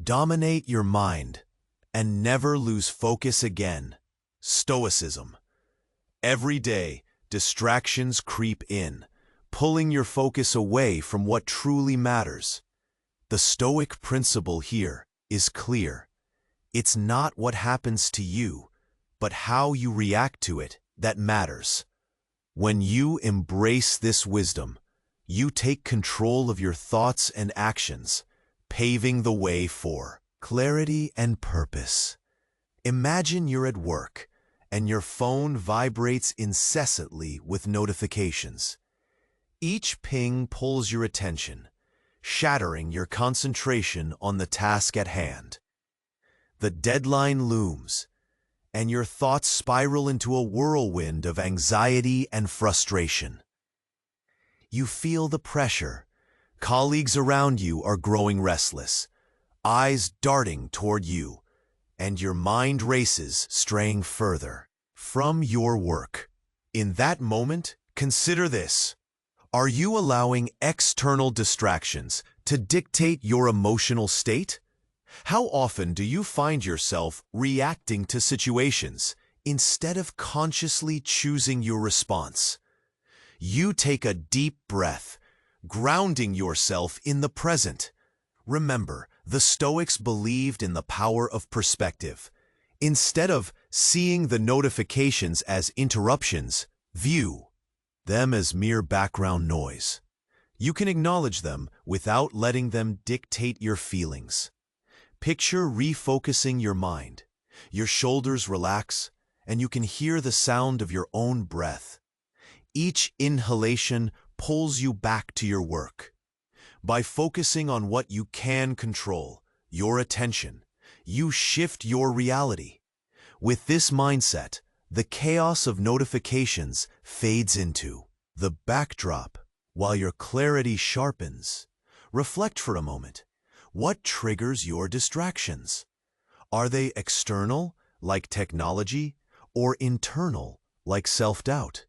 Dominate your mind and never lose focus again. Stoicism. Every day, distractions creep in, pulling your focus away from what truly matters. The Stoic principle here is clear. It's not what happens to you, but how you react to it that matters. When you embrace this wisdom, you take control of your thoughts and actions, paving the way for clarity and purpose. Imagine you're at work, and your phone vibrates incessantly with notifications. Each ping pulls your attention, shattering your concentration on the task at hand. The deadline looms, and your thoughts spiral into a whirlwind of anxiety and frustration. You feel the pressure. Colleagues around you are growing restless, eyes darting toward you, and your mind races, straying further from your work. In that moment, consider this. Are you allowing external distractions to dictate your emotional state? How often do you find yourself reacting to situations instead of consciously choosing your response? You take a deep breath, grounding yourself in the present. Remember, the Stoics believed in the power of perspective. Instead of seeing the notifications as interruptions, view them as mere background noise. You can acknowledge them without letting them dictate your feelings. Picture refocusing your mind. Your shoulders relax, and you can hear the sound of your own breath. Each inhalation pulls you back to your work. By focusing on what you can control, your attention, you shift your reality. With this mindset, the chaos of notifications fades into the backdrop while your clarity sharpens. Reflect for a moment. What triggers your distractions? Are they external, like technology, or internal, like self-doubt?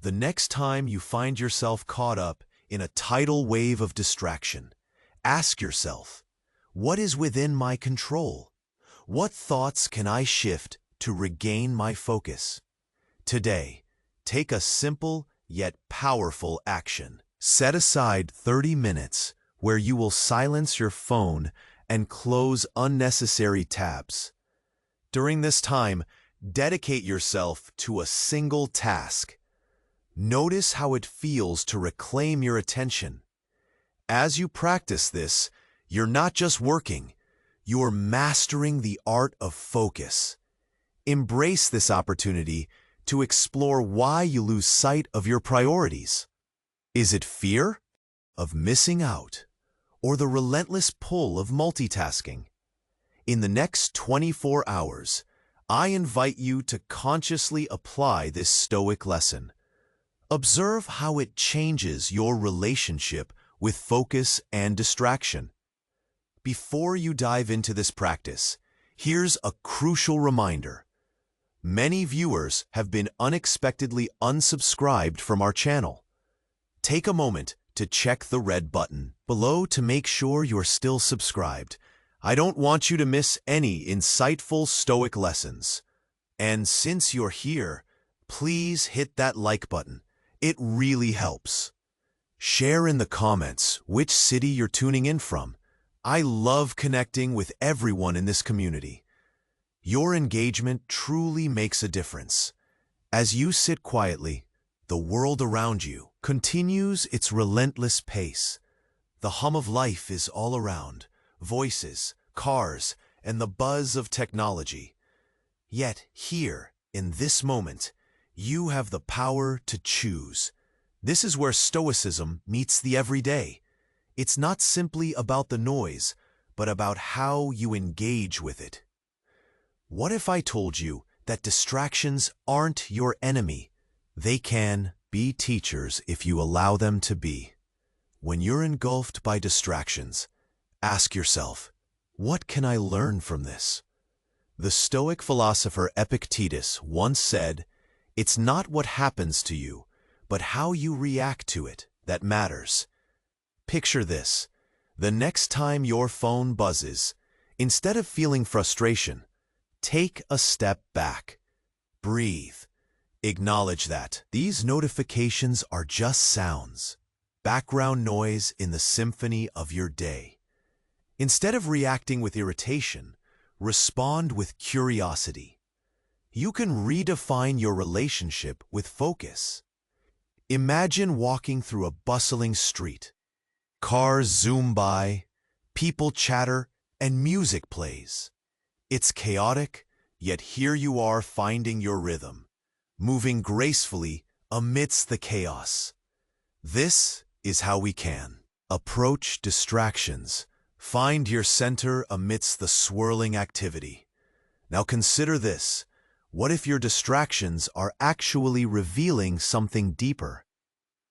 The next time you find yourself caught up in a tidal wave of distraction, ask yourself, what is within my control? What thoughts can I shift to regain my focus? Today, take a simple yet powerful action. Set aside 30 minutes where you will silence your phone and close unnecessary tabs. During this time, dedicate yourself to a single task. Notice how it feels to reclaim your attention. As you practice this, you're not just working, you're mastering the art of focus. Embrace this opportunity to explore why you lose sight of your priorities. Is it fear of missing out, or the relentless pull of multitasking? In the next 24 hours, I invite you to consciously apply this Stoic lesson. Observe how it changes your relationship with focus and distraction. Before you dive into this practice, here's a crucial reminder. Many viewers have been unexpectedly unsubscribed from our channel. Take a moment to check the red button below to make sure you're still subscribed. I don't want you to miss any insightful Stoic lessons. And since you're here, please hit that like button. It really helps. Share in the comments which city you're tuning in from. I love connecting with everyone in this community. Your engagement truly makes a difference. As you sit quietly, the world around you continues its relentless pace. The hum of life is all around, voices, cars, and the buzz of technology. Yet here, in this moment, you have the power to choose. This is where Stoicism meets the everyday. It's not simply about the noise, but about how you engage with it. What if I told you that distractions aren't your enemy? They can be teachers if you allow them to be. When you're engulfed by distractions, ask yourself, what can I learn from this? The Stoic philosopher Epictetus once said, "It's not what happens to you, but how you react to it that matters." Picture this. The next time your phone buzzes, Instead of feeling frustration, take a step back. Breathe. Acknowledge that these notifications are just sounds, background noise in the symphony of your day. Instead of reacting with irritation, respond with curiosity. You can redefine your relationship with focus. Imagine walking through a bustling street. Cars zoom by, people chatter, and music plays. It's chaotic, yet here you are finding your rhythm, moving gracefully amidst the chaos. This is how we can approach distractions. Find your center amidst the swirling activity. Now consider this. What if your distractions are actually revealing something deeper?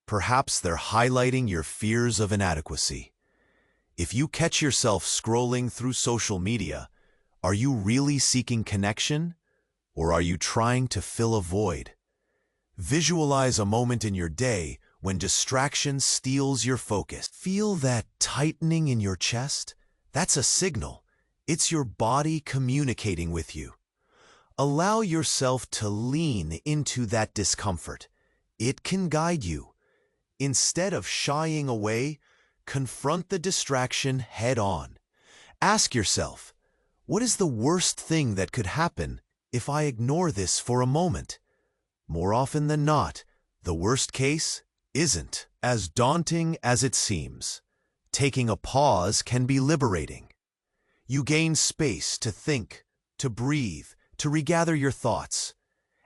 Perhaps they're highlighting your fears of inadequacy. If you catch yourself scrolling through social media, are you really seeking connection, or are you trying to fill a void? Visualize a moment in your day when distraction steals your focus. Feel that tightening in your chest? That's a signal. It's your body communicating with you. Allow yourself to lean into that discomfort. It can guide you. Instead of shying away, confront the distraction head-on. Ask yourself, what is the worst thing that could happen if I ignore this for a moment? More often than not, the worst case isn't as daunting as it seems. Taking a pause can be liberating. You gain space to think, to breathe, to regather your thoughts.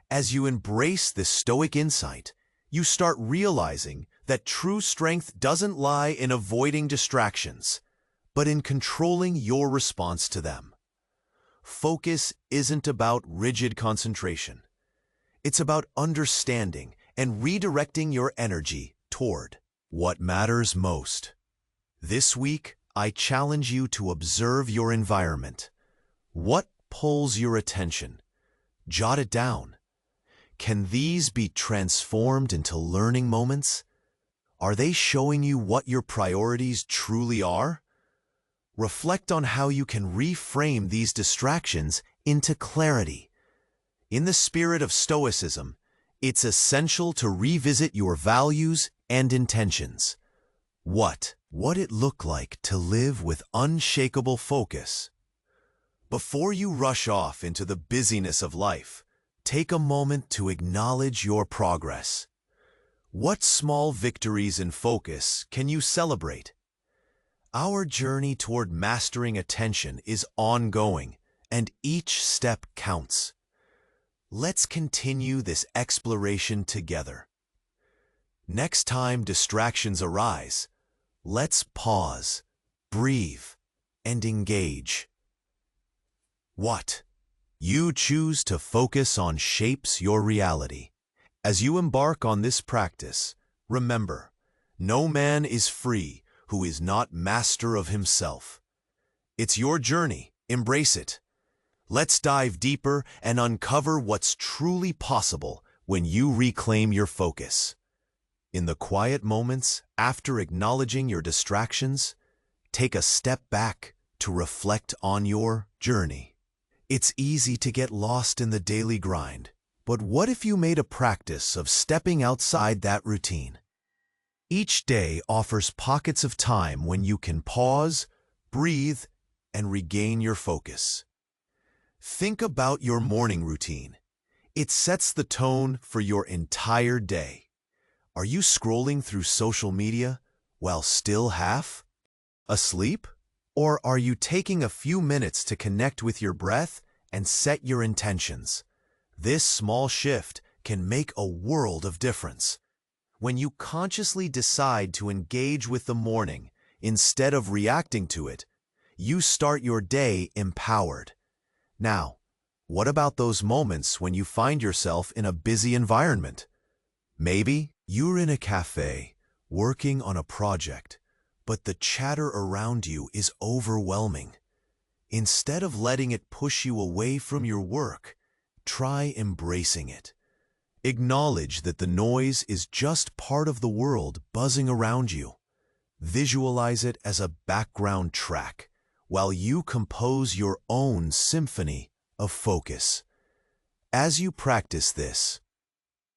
As you embrace this stoic insight, you start realizing that true strength doesn't lie in avoiding distractions, but in controlling your response to them. Focus isn't about rigid concentration. It's about understanding and redirecting your energy toward what matters most. This week, I challenge you to observe your environment. What pulls your attention? Jot it down. Can these be transformed into learning moments? Are they showing you what your priorities truly are? Reflect on how you can reframe these distractions into clarity. In the spirit of Stoicism, it's essential to revisit your values and intentions. What it look like to live with unshakable focus? Before you rush off into the busyness of life, take a moment to acknowledge your progress. What small victories in focus can you celebrate? Our journey toward mastering attention is ongoing, and each step counts. Let's continue this exploration together. Next time distractions arise, let's pause, breathe, and engage. What you choose to focus on shapes your reality. As you embark on this practice, remember, no man is free who is not master of himself. It's your journey. Embrace it. Let's dive deeper and uncover what's truly possible when you reclaim your focus. In the quiet moments after acknowledging your distractions, take a step back to reflect on your journey. It's easy to get lost in the daily grind, but what if you made a practice of stepping outside that routine? Each day offers pockets of time when you can pause, breathe, and regain your focus. Think about your morning routine. It sets the tone for your entire day. Are you scrolling through social media while still half asleep? Or are you taking a few minutes to connect with your breath and set your intentions? This small shift can make a world of difference. When you consciously decide to engage with the morning instead of reacting to it, you start your day empowered. Now, what about those moments when you find yourself in a busy environment? Maybe you're in a cafe, working on a project, but the chatter around you is overwhelming. Instead of letting it push you away from your work, try embracing it. Acknowledge that the noise is just part of the world buzzing around you. Visualize it as a background track, while you compose your own symphony of focus. As you practice this,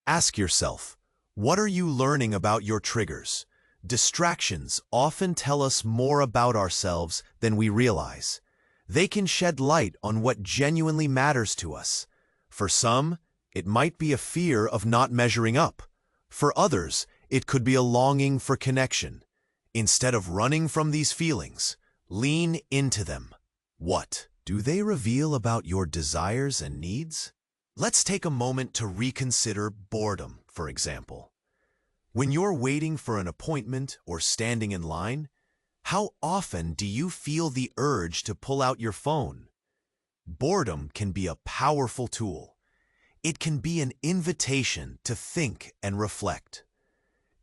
ask yourself, what are you learning about your triggers? Distractions often tell us more about ourselves than we realize. They can shed light on what genuinely matters to us. For some, it might be a fear of not measuring up. For others, it could be a longing for connection. Instead of running from these feelings, lean into them. What do they reveal about your desires and needs? Let's take a moment to reconsider boredom, for example. When you're waiting for an appointment or standing in line, how often do you feel the urge to pull out your phone? Boredom can be a powerful tool. It can be an invitation to think and reflect.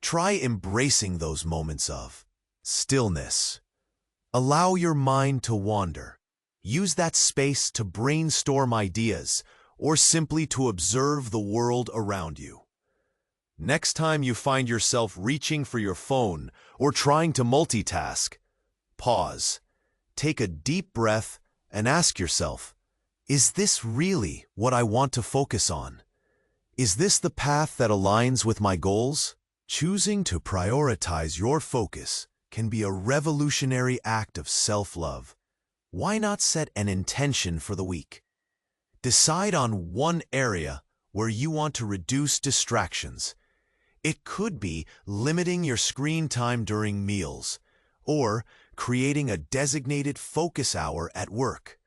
Try embracing those moments of stillness. Allow your mind to wander. Use that space to brainstorm ideas or simply to observe the world around you. Next time you find yourself reaching for your phone or trying to multitask, pause, take a deep breath, and ask yourself, is this really what I want to focus on? Is this the path that aligns with my goals? Choosing to prioritize your focus can be a revolutionary act of self-love. Why not set an intention for the week? Decide on one area where you want to reduce distractions. It could be limiting your screen time during meals, or creating a designated focus hour at work.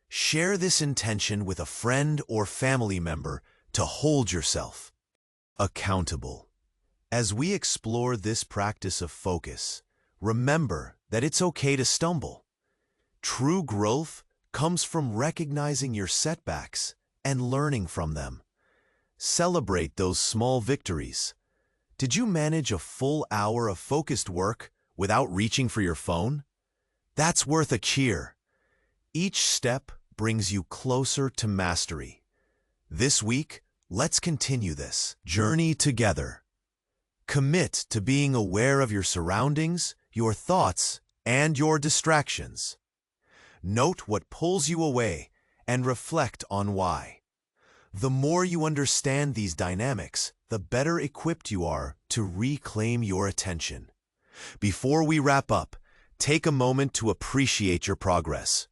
Share this intention with a friend or family member to hold yourself accountable. As we explore this practice of focus, remember that it's okay to stumble. True growth comes from recognizing your setbacks and learning from them. Celebrate those small victories. Did you manage a full hour of focused work without reaching for your phone? That's worth a cheer. Each step brings you closer to mastery. This week, let's continue this journey together. Commit to being aware of your surroundings, your thoughts, and your distractions. Note what pulls you away and reflect on why. The more you understand these dynamics, the better equipped you are to reclaim your attention. Before we wrap up, take a moment to appreciate your progress.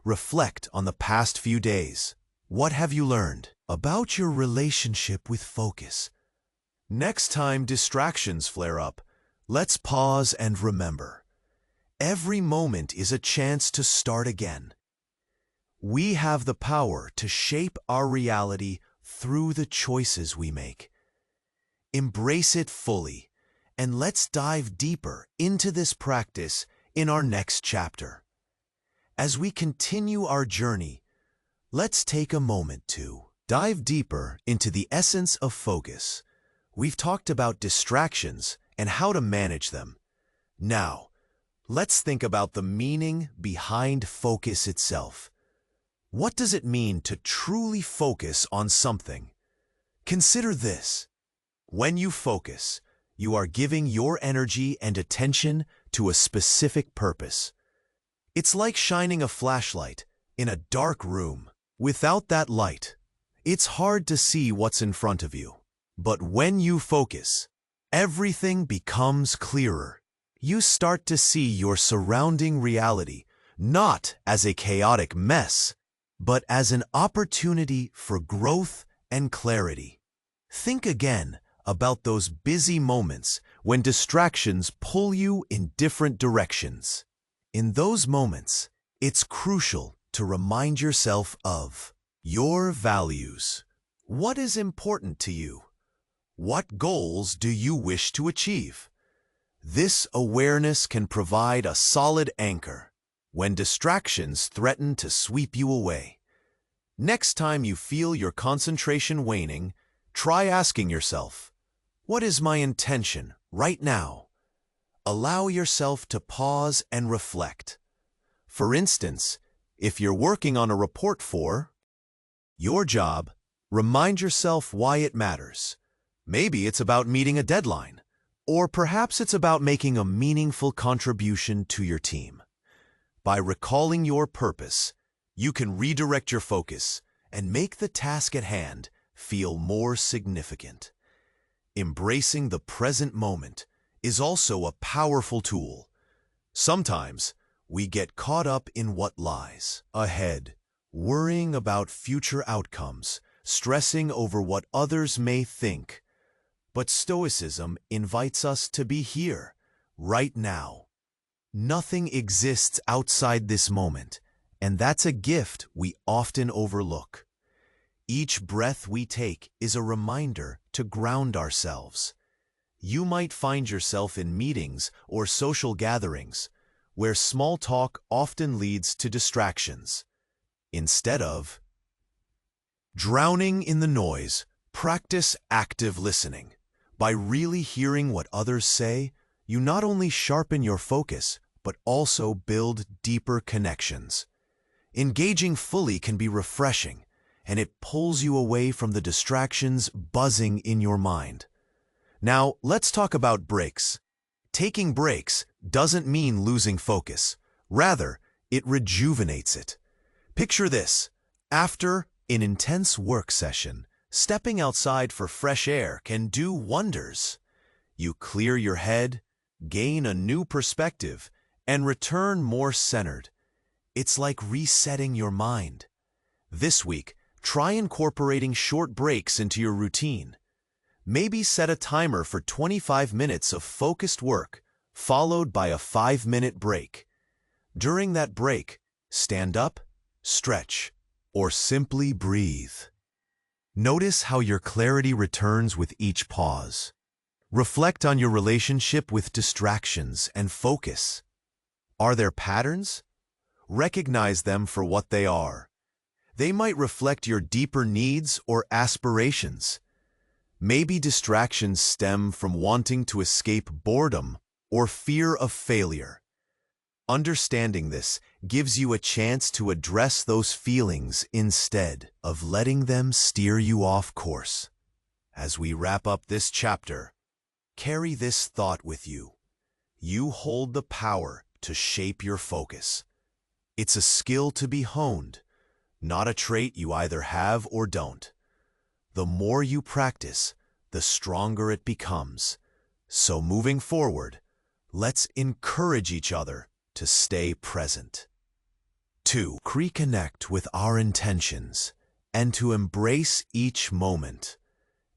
Reflect on the past few days. What have you learned about your relationship with focus? Next time distractions flare up, let's pause and remember. Every moment is a chance to start again. We have the power to shape our reality through the choices we make. Embrace it fully, and let's dive deeper into this practice in our next chapter. As we continue our journey, let's take a moment to dive deeper into the essence of focus. We've talked about distractions and how to manage them. Now, let's think about the meaning behind focus itself. What does it mean to truly focus on something? Consider this. When you focus, you are giving your energy and attention to a specific purpose. It's like shining a flashlight in a dark room. Without that light, it's hard to see what's in front of you. But when you focus, everything becomes clearer. You start to see your surrounding reality not as a chaotic mess, but as an opportunity for growth and clarity. Think again about those busy moments when distractions pull you in different directions. In those moments, it's crucial to remind yourself of your values. What is important to you? What goals do you wish to achieve? This awareness can provide a solid anchor when distractions threaten to sweep you away. Next time you feel your concentration waning, try asking yourself, what is my intention right now? Allow yourself to pause and reflect. For instance, if you're working on a report for your job, remind yourself why it matters. Maybe it's about meeting a deadline, or perhaps it's about making a meaningful contribution to your team. By recalling your purpose, you can redirect your focus and make the task at hand feel more significant. Embracing the present moment is also a powerful tool. Sometimes we get caught up in what lies ahead, worrying about future outcomes, stressing over what others may think. But Stoicism invites us to be here, right now. Nothing exists outside this moment, and that's a gift we often overlook. Each breath we take is a reminder to ground ourselves. You might find yourself in meetings or social gatherings where small talk often leads to distractions. Instead of drowning in the noise, practice active listening. By really hearing what others say, you not only sharpen your focus, but also build deeper connections. Engaging fully can be refreshing, and it pulls you away from the distractions buzzing in your mind. Now, let's talk about breaks. Taking breaks doesn't mean losing focus. Rather, it rejuvenates it. Picture this. After an intense work session, stepping outside for fresh air can do wonders. You clear your head, gain a new perspective, and return more centered. It's like resetting your mind. This week, try incorporating short breaks into your routine. Maybe set a timer for 25 minutes of focused work, followed by a 5-minute break. During that break, stand up, stretch, or simply breathe. Notice how your clarity returns with each pause. Reflect on your relationship with distractions and focus. Are there patterns? Recognize them for what they are. They might reflect your deeper needs or aspirations. Maybe distractions stem from wanting to escape boredom or fear of failure. Understanding this gives you a chance to address those feelings instead of letting them steer you off course. As we wrap up this chapter, carry this thought with you. You hold the power to shape your focus. It's a skill to be honed, not a trait you either have or don't. The more you practice, the stronger it becomes. So moving forward, let's encourage each other to stay present. 2. Reconnect with our intentions and to embrace each moment.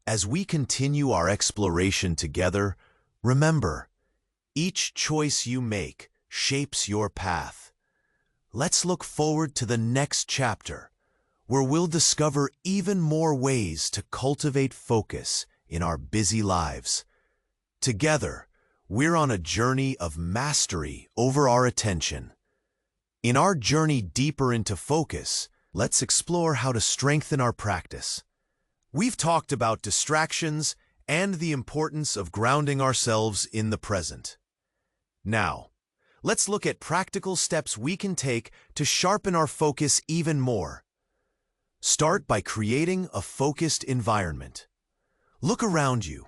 As we continue our exploration together, remember, each choice you make shapes your path. Let's look forward to the next chapter, where we'll discover even more ways to cultivate focus in our busy lives. Together, we're on a journey of mastery over our attention. In our journey deeper into focus, let's explore how to strengthen our practice. We've talked about distractions and the importance of grounding ourselves in the present. Now, let's look at practical steps we can take to sharpen our focus even more. Start by creating a focused environment. Look around you.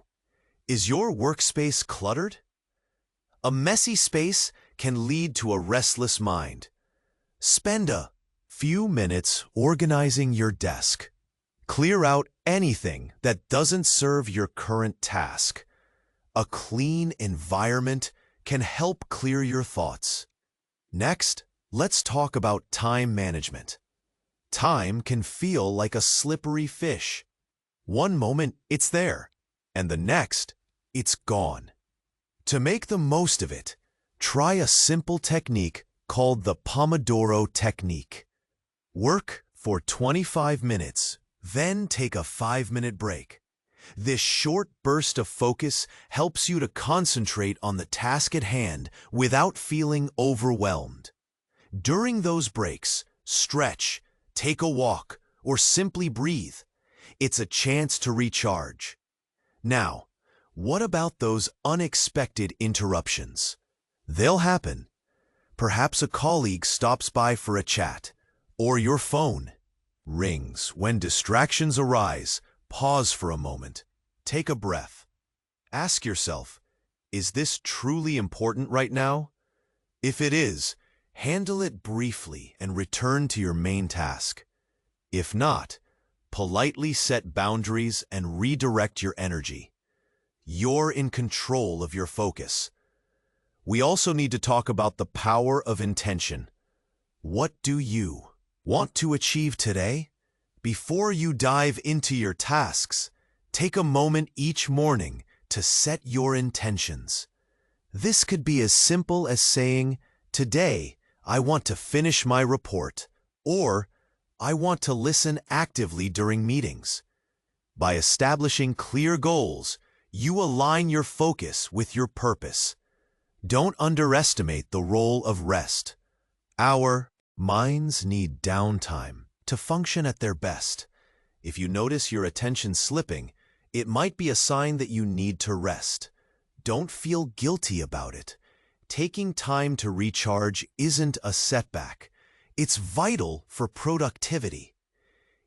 Is your workspace cluttered? A messy space can lead to a restless mind. Spend a few minutes organizing your desk. Clear out anything that doesn't serve your current task. A clean environment can help clear your thoughts. Next, let's talk about time management. Time can feel like a slippery fish. One moment it's there, and the next it's gone. To make the most of it, try a simple technique called the Pomodoro technique. Work for 25 minutes, then take a 5-minute break. This short burst of focus helps you to concentrate on the task at hand without feeling overwhelmed. During those breaks, stretch, take a walk, or simply breathe. It's a chance to recharge. Now, what about those unexpected interruptions? They'll happen. Perhaps a colleague stops by for a chat, or your phone rings. When distractions arise, pause for a moment. Take a breath. Ask yourself, is this truly important right now? If it is, Handle it briefly and return to your main task. If not, politely set boundaries and redirect your energy. You're in control of your focus. We also need to talk about the power of intention. What do you want to achieve today? Before you dive into your tasks, take a moment each morning to set your intentions. This could be as simple as saying, "Today, I want to finish my report," or "I want to listen actively during meetings." By establishing clear goals, you align your focus with your purpose. Don't underestimate the role of rest. Our minds need downtime to function at their best. If you notice your attention slipping, it might be a sign that you need to rest. Don't feel guilty about it. Taking time to recharge isn't a setback. It's vital for productivity.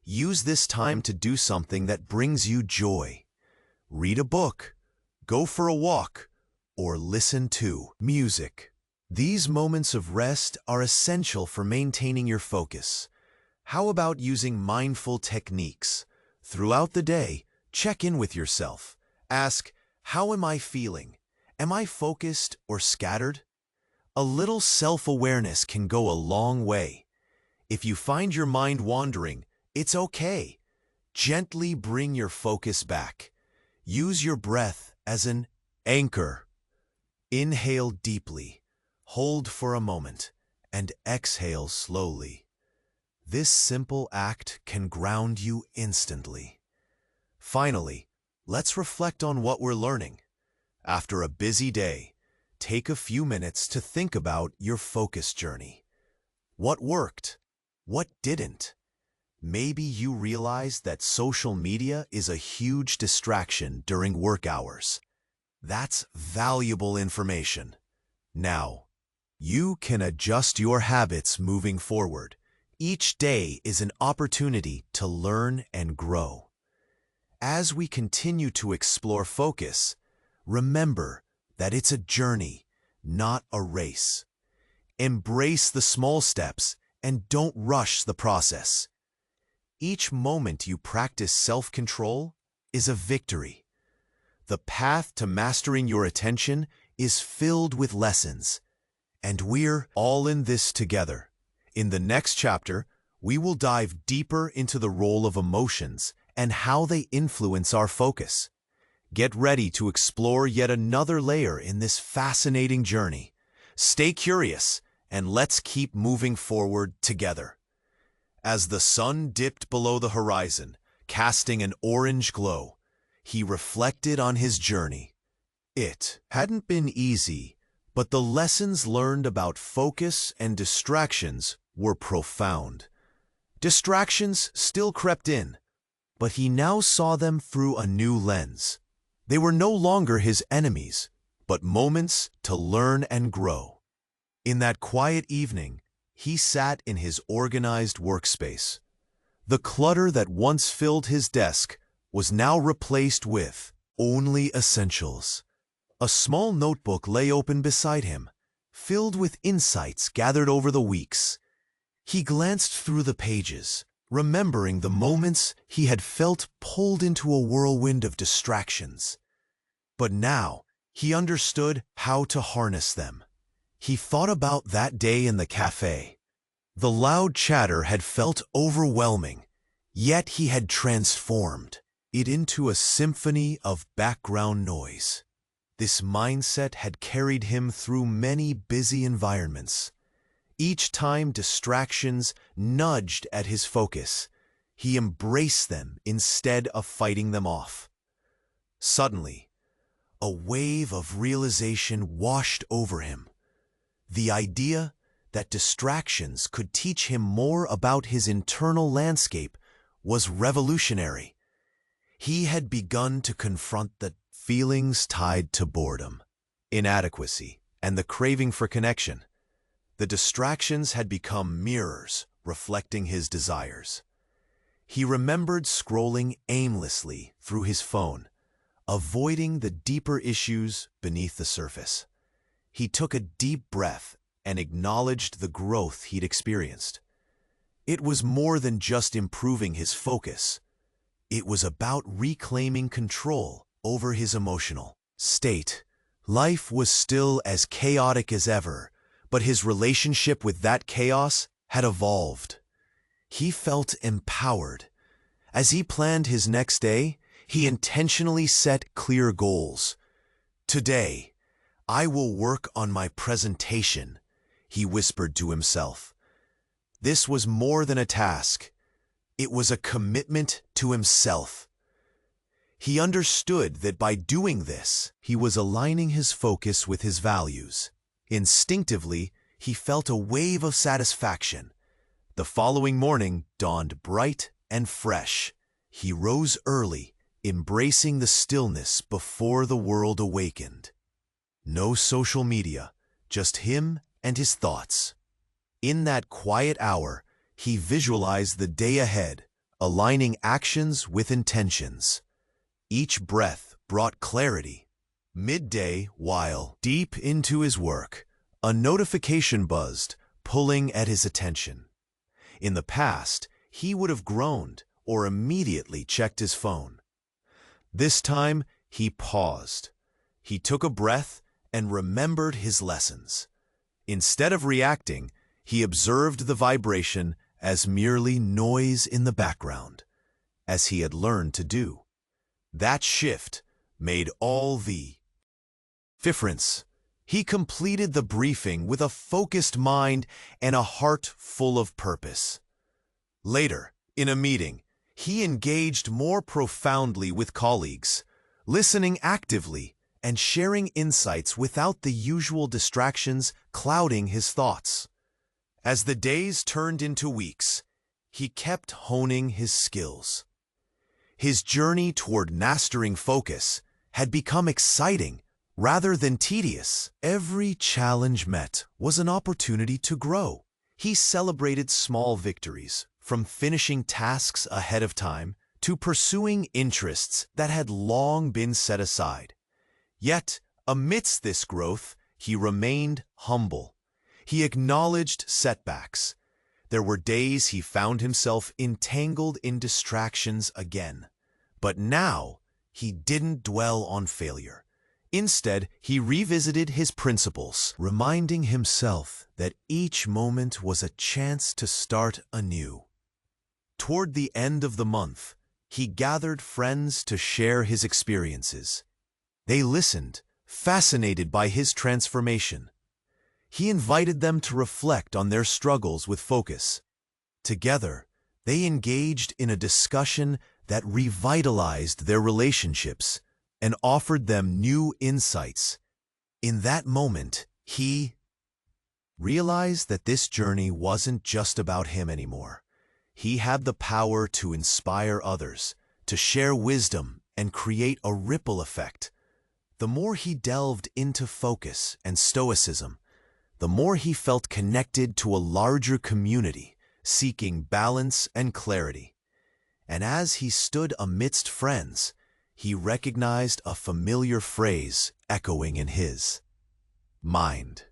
Use this time to do something that brings you joy. Read a book, go for a walk, or listen to music. These moments of rest are essential for maintaining your focus. How about using mindful techniques? Throughout the day, check in with yourself. Ask, "How am I feeling? Am I focused or scattered?" A little self-awareness can go a long way. If you find your mind wandering, it's okay. Gently bring your focus back. Use your breath as an anchor. Inhale deeply, hold for a moment, and exhale slowly. This simple act can ground you instantly. Finally, let's reflect on what we're learning. After a busy day, take a few minutes to think about your focus journey. What worked? What didn't? Maybe you realize that social media is a huge distraction during work hours. That's valuable information. Now, you can adjust your habits moving forward. Each day is an opportunity to learn and grow. As we continue to explore focus, remember that it's a journey, not a race. Embrace the small steps and don't rush the process. Each moment you practice self-control is a victory. The path to mastering your attention is filled with lessons, and we're all in this together. In the next chapter, we will dive deeper into the role of emotions and how they influence our focus. Get ready to explore yet another layer in this fascinating journey. Stay curious, and let's keep moving forward together. As the sun dipped below the horizon, casting an orange glow, he reflected on his journey. It hadn't been easy, but the lessons learned about focus and distractions were profound. Distractions still crept in, but he now saw them through a new lens. They were no longer his enemies, but moments to learn and grow. In that quiet evening, he sat in his organized workspace. The clutter that once filled his desk was now replaced with only essentials. A small notebook lay open beside him, filled with insights gathered over the weeks. He glanced through the pages, remembering the moments he had felt pulled into a whirlwind of distractions. But now he understood how to harness them. He thought about that day in the cafe. The loud chatter had felt overwhelming, yet he had transformed it into a symphony of background noise. This mindset had carried him through many busy environments. Each time distractions nudged at his focus, he embraced them instead of fighting them off. Suddenly, a wave of realization washed over him. The idea that distractions could teach him more about his internal landscape was revolutionary. He had begun to confront the feelings tied to boredom, inadequacy, and the craving for connection. The distractions had become mirrors reflecting his desires. He remembered scrolling aimlessly through his phone, avoiding the deeper issues beneath the surface. He took a deep breath and acknowledged the growth he'd experienced. It was more than just improving his focus. It was about reclaiming control over his emotional state. Life was still as chaotic as ever, but his relationship with that chaos had evolved. He felt empowered. As he planned his next day, he intentionally set clear goals. "Today, I will work on my presentation," he whispered to himself. This was more than a task. It was a commitment to himself. He understood that by doing this, he was aligning his focus with his values. Instinctively, he felt a wave of satisfaction. The following morning dawned bright and fresh. He rose early, embracing the stillness before the world awakened. No social media, just him and his thoughts. In that quiet hour, he visualized the day ahead, aligning actions with intentions. Each breath brought clarity. Midday, while deep into his work, a notification buzzed, pulling at his attention. In the past, he would have groaned or immediately checked his phone. This time, he paused. He took a breath and remembered his lessons. Instead of reacting, he observed the vibration as merely noise in the background, as he had learned to do. That shift made all the difference. He completed the briefing with a focused mind and a heart full of purpose. Later, in a meeting, he engaged more profoundly with colleagues, listening actively and sharing insights without the usual distractions clouding his thoughts. As the days turned into weeks, he kept honing his skills. His journey toward mastering focus had become exciting rather than tedious. Every challenge met was an opportunity to grow. He celebrated small victories, from finishing tasks ahead of time to pursuing interests that had long been set aside. Yet, amidst this growth, he remained humble. He acknowledged setbacks. There were days he found himself entangled in distractions again. But now, he didn't dwell on failure. Instead, he revisited his principles, reminding himself that each moment was a chance to start anew. Toward the end of the month, he gathered friends to share his experiences. They listened, fascinated by his transformation. He invited them to reflect on their struggles with focus. Together, they engaged in a discussion that revitalized their relationships and offered them new insights. In that moment, he realized that this journey wasn't just about him anymore. He had the power to inspire others, to share wisdom, and create a ripple effect. The more he delved into focus and stoicism, the more he felt connected to a larger community, seeking balance and clarity. And as he stood amidst friends, he recognized a familiar phrase echoing in his mind.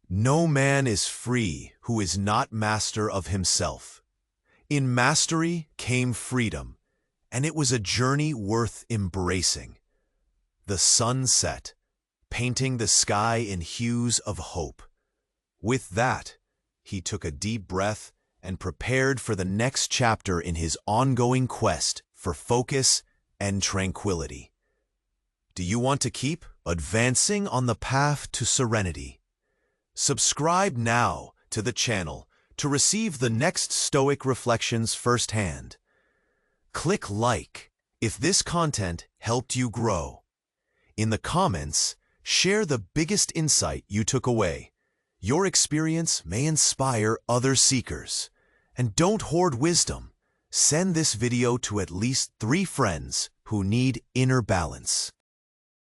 "No man is free who is not master of himself." In mastery came freedom, and it was a journey worth embracing. The sun set, painting the sky in hues of hope. With that, he took a deep breath and prepared for the next chapter in his ongoing quest for focus and tranquility. Do you want to keep advancing on the path to serenity? Subscribe now to the channel to receive the next Stoic reflections firsthand. Click like if this content helped you grow. In the comments, share the biggest insight you took away. Your experience may inspire other seekers. And don't hoard wisdom. Send this video to at least 3 friends who need inner balance.